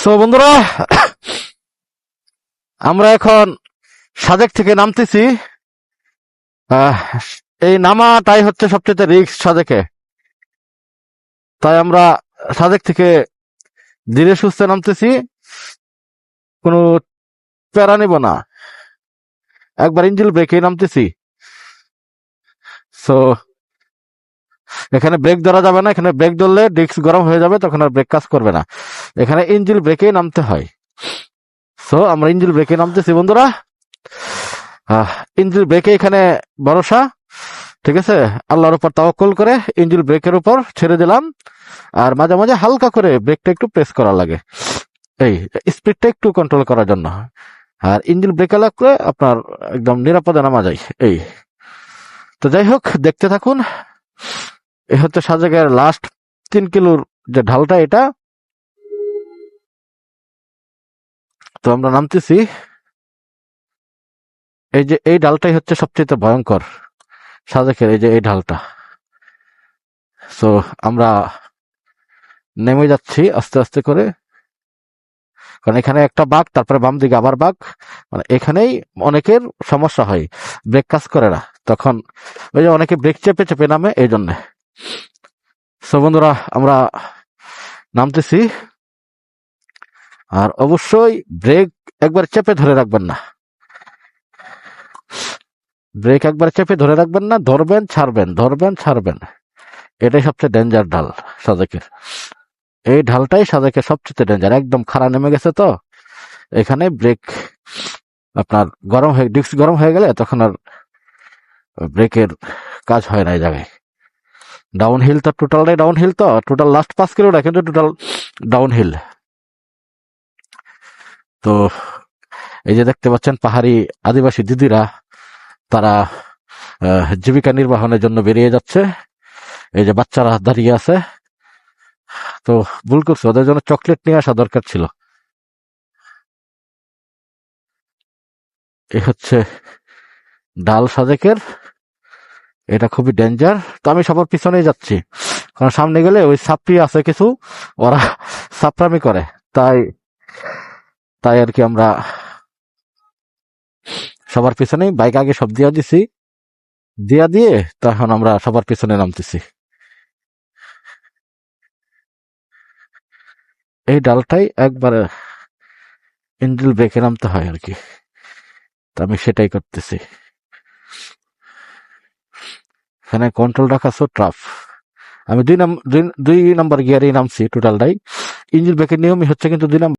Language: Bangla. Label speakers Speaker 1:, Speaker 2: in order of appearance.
Speaker 1: সো বন্ধুরা, আমরা এখন সাজেক থেকে নামতেছি। আহ, এই নামাটাই হচ্ছে সবচেয়ে রিস্ক সাজেকে। তাই আমরা সাজেক থেকে ধীরে সুস্থে নামতেছি, কোনো প্যারা নিব না, একবার ইঞ্জিল ব্রেকে নামতেছি। সো এখানে ব্রেক ধরা যাবে না, এখানে ব্রেক ধরলে ডিস্ক গরম হয়ে যাবে, তখন আর ব্রেক কাজ করবে না। এখানে ইঞ্জিল ব্রেকেই নামতে হয়। সো আমরা ইঞ্জিল ব্রেকে নামতেছি বন্ধুরা। ইঞ্জিল ব্রেকে এখানে ভরসা, ঠিক আছে। আল্লাহর উপর তাওয়াক্কুল করে ইঞ্জিল ব্রেকের উপর ছেড়ে দিলাম। আর মাঝে মাঝে হালকা করে ব্রেকটা একটু প্রেস করা লাগে, এই স্পিডটা একটু কন্ট্রোল করার জন্য। আর ইঞ্জিন ব্রেকে লাগলে আপনার একদম নিরাপদে নামা যায়। এই তো যাই হোক, দেখতে থাকুন। এই হচ্ছে সাজেকের লাস্ট 3 কিলোর যে ঢালটা, এটা তো আমরা নামতেছি। এই যে এই ঢালটাই হচ্ছে সবচেয়ে ভয়ঙ্কর সাজেকের, এই যে এই ঢালটা। সো আমরা নেমে যাচ্ছি আস্তে আস্তে করে, কারণ এখানে একটা বাঁক, তারপরে বাম দিকে আবার বাঁক। মানে এখানেই অনেকের সমস্যা হয়, ব্রেক কাজ করে না তখন। ওই যে অনেকে ব্রেক চেপে চেপে নামে, এই জন্যে। সো বন্ধুরা, আমরা নামতেছি। আর অবশ্যই ব্রেক একবার চেপে ধরে রাখবেন না, ব্রেক একবার চেপে ধরে রাখবেন না, ধরবেন ছাড়বেন, ধরবেন ছাড়বেন। এটাই সবচেয়ে ডেঞ্জার ঢাল সাজেকের। এই ঢালটাই সাজেকের সবচেয়ে ডেঞ্জার। একদম খাড়া নেমে গেছে, তো এখানে ব্রেক আপনার গরম হয়ে, ডিস্ক গরম হয়ে গেলে তখন আর ব্রেকের কাজ হয় না এই জায়গায়। ডাউন হিল তো টোটালটাই ডাউন হিল, তো টোটাল লাস্ট 5 কিলোটা কিন্তু টোটাল ডাউন হিল। তো এই যে দেখতে পাচ্ছেন পাহাড়ি আদিবাসী দিদিরা, তারা জীবিকা নির্বাহনের জন্য বেরিয়ে যাচ্ছে। এই যে বাচ্চারা দাঁড়িয়ে আছে, তো ভুল করছে, ওদের জন্য চকলেট নিয়ে আসা দরকার ছিল। এই হচ্ছে ডাল সাজেকের, এটা খুবই ডেঞ্জার। তো আমি সবার পিছনেই যাচ্ছি, কারণ সামনে গেলে ওই সাপ্রি আছে কিছু, ওরা সাপ্রামি করে। তাই তাই আর কি, আমরা সবার পিছনেই, বাইক আগে সব দিয়া দিছি, দিয়ে তখন আমরা সবার পিছনে নামতেছি। এই ডালটাই একবারে ইঞ্জিল ব্রেকে নামতে হয় আর কি, তো আমি সেটাই করতেছি। এখানে কন্ট্রোল রাখা সো টাফ। আমি দুই নাম্বার গিয়ারেই নামছি টোটালটাই। ইঞ্জিল ব্রেকের নিয়মই হচ্ছে কিন্তু 2 নম্বর